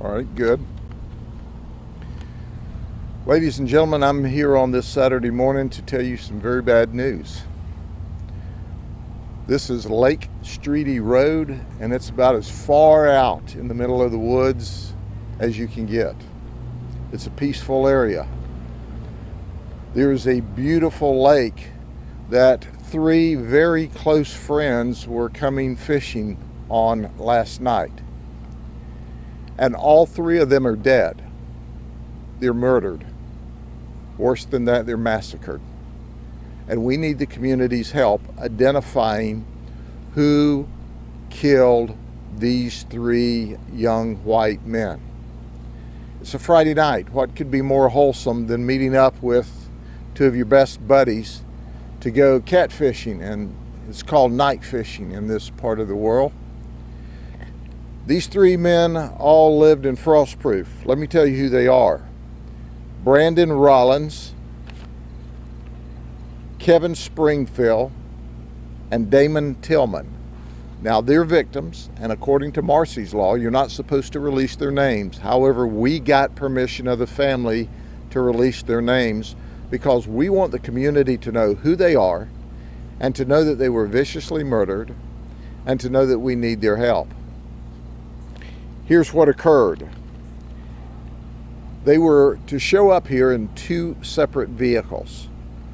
All right, good. Ladies and gentlemen, I'm here on this Saturday morning to tell you some very bad news. This is Lake Streety Road, and it's about as far out in the middle of the woods as you can get. It's a peaceful area. There is a beautiful lake that three very close friends were coming fishing on last night. And all three of them are dead. They're murdered. Worse than that, they're massacred. And we need the community's help identifying who killed these three young white men. It's a Friday night. What could be more wholesome than meeting up with two of your best buddies to go catfishing? And it's called night fishing in this part of the world. These three men all lived in Frostproof. Let me tell you who they are. Brandon Rollins, Kevin Springfield, and Damon Tillman. Now, they're victims, and according to Marcy's law, you're not supposed to release their names. However, we got permission of the family to release their names because we want the community to know who they are and to know that they were viciously murdered and to know that we need their help. Here's what occurred. They were to show up here in two separate vehicles.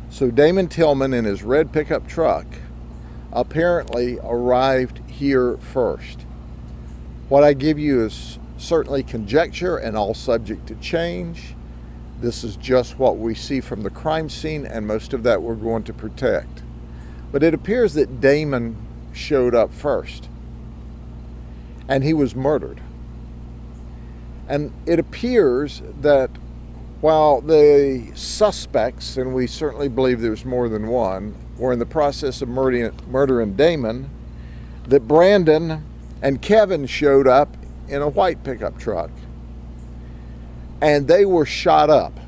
So Damon Tillman in his red pickup truck apparently arrived here first. What I give you is certainly conjecture and all subject to change. This is just what we see from the crime scene, and most of that we're going to protect. But it appears that Damon showed up first, and he was murdered. And it appears that while the suspects, and we certainly believe there's more than one, were in the process of murdering Damon, that Brandon and Kevin showed up in a white pickup truck. And they were shot up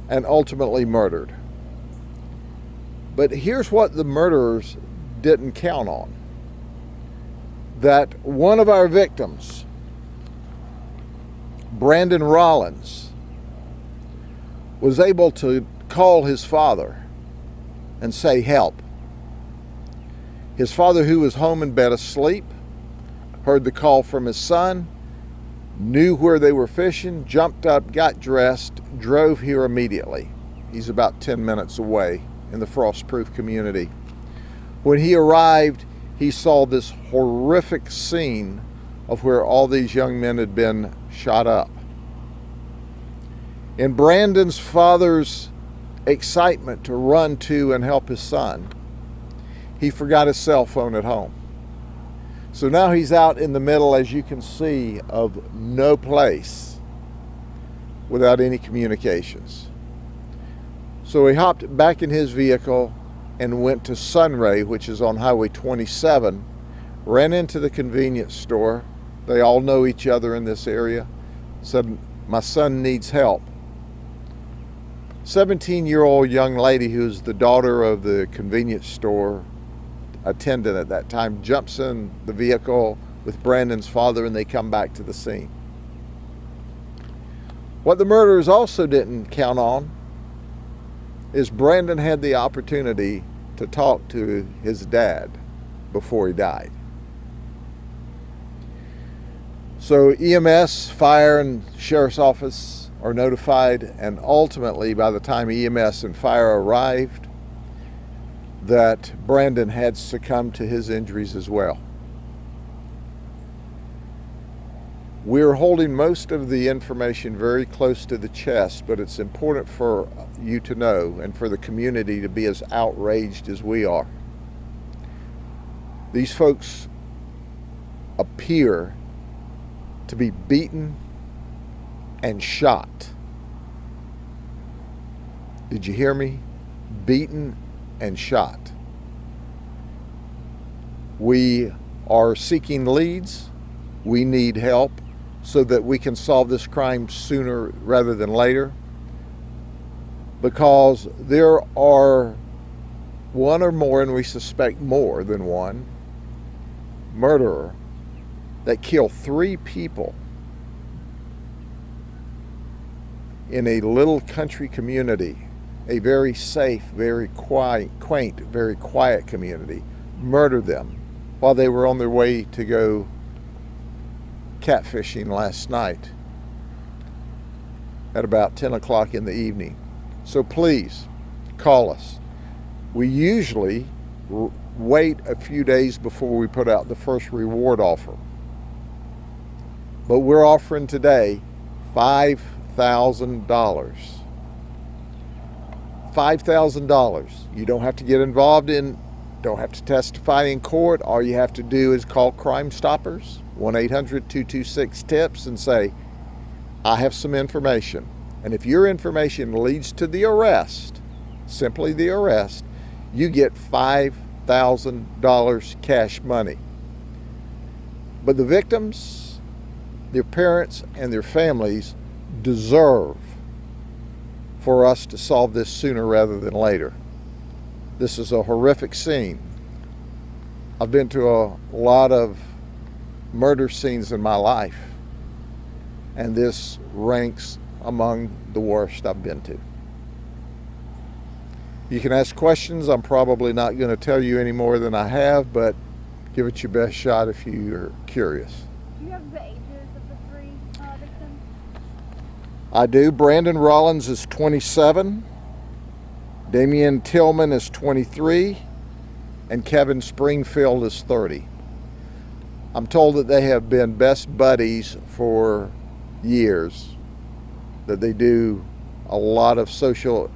and ultimately murdered. But here's what the murderers didn't count on. That one of our victims, Brandon Rollins, was able to call his father and say help. His father, who was home in bed asleep, heard the call from his son, knew where they were fishing, jumped up, got dressed, drove here immediately. He's about 10 minutes away in the Frostproof community. When he arrived, he saw this horrific scene of where all these young men had been shot up. In Brandon's father's excitement to run to and help his son, he forgot his cell phone at home. So now he's out in the middle, as you can see, of no place without any communications. So he hopped back in his vehicle and went to Sunray, which is on Highway 27, ran into the convenience store. They all know each other in this area. Said, "My son needs help." 17-year-old young lady who's the daughter of the convenience store attendant at that time jumps in the vehicle with Brandon's father, and they come back to the scene. What the murderers also didn't count on is Brandon had the opportunity to talk to his dad before he died. So EMS, fire, and sheriff's office are notified, and ultimately, by the time EMS and fire arrived, that Brandon had succumbed to his injuries as well. We're holding most of the information very close to the chest, but it's important for you to know and for the community to be as outraged as we are. These folks appear to be beaten and shot. Did you hear me? Beaten and shot. We are seeking leads. We need help so that we can solve this crime sooner rather than later, because there are one or more, and we suspect more than one, murderer that kill 3 people in a little country community, a very safe, very quaint, very quiet community, murder them while they were on their way to go catfishing last night at about 10 o'clock in the evening. So please call us. We usually wait a few days before we put out the first reward offer, but we're offering today $5,000. $5,000. You don't have to get involved in, don't have to testify in court. All you have to do is call Crime Stoppers, 1-800-226-TIPS, and say, I have some information. And if your information leads to the arrest, simply the arrest, you get $5,000 cash money. But the victims, their parents, and their families deserve for us to solve this sooner rather than later. This is a horrific scene. I've been to a lot of murder scenes in my life, and this ranks among the worst I've been to. You can ask questions. I'm probably not going to tell you any more than I have, but give it your best shot if you're curious. Do you have the ages of the 3 victims? I do. Brandon Rollins is 27, Damian Tillman is 23, and Kevin Springfield is 30. I'm told that they have been best buddies for years, that they do a lot of social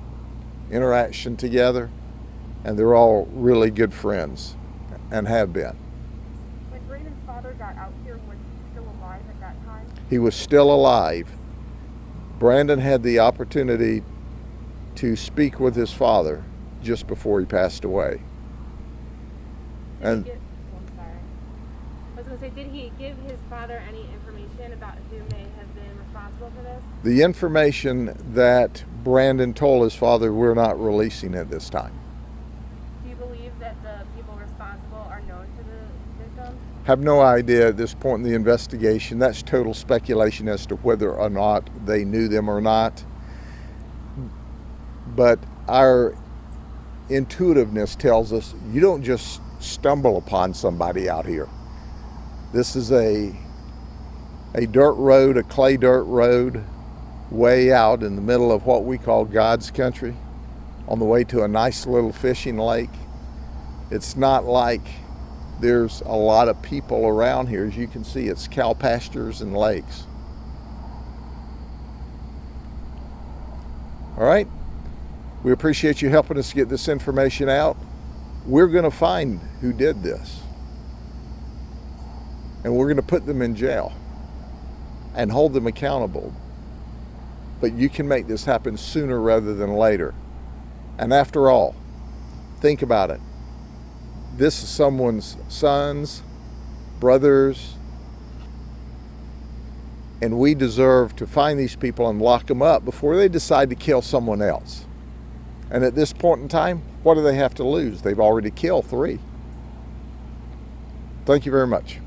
interaction together, and they're all really good friends and have been. When Brandon's father got out here, was he still alive at that time? He was still alive. Brandon had the opportunity to speak with his father just before he passed away. I'm sorry. I was going to say, did he give his father any information about who may have been responsible for this? The information that Brandon told his father, we're not releasing at this time. Do you believe that the people responsible are known to the victims? Have no idea at this point in the investigation. That's total speculation as to whether or not they knew them or not. But our intuitiveness tells us you don't just stumble upon somebody out here. This is a dirt road, a clay dirt road, way out in the middle of what we call God's country, on the way to a nice little fishing lake. It's not like there's a lot of people around here. As you can see, it's cow pastures and lakes. All right? We appreciate you helping us get this information out. We're going to find who did this, and we're going to put them in jail and hold them accountable. But you can make this happen sooner rather than later. And after all, think about it. This is someone's sons, brothers, and we deserve to find these people and lock them up before they decide to kill someone else. And at this point in time, what do they have to lose? They've already killed 3. Thank you very much.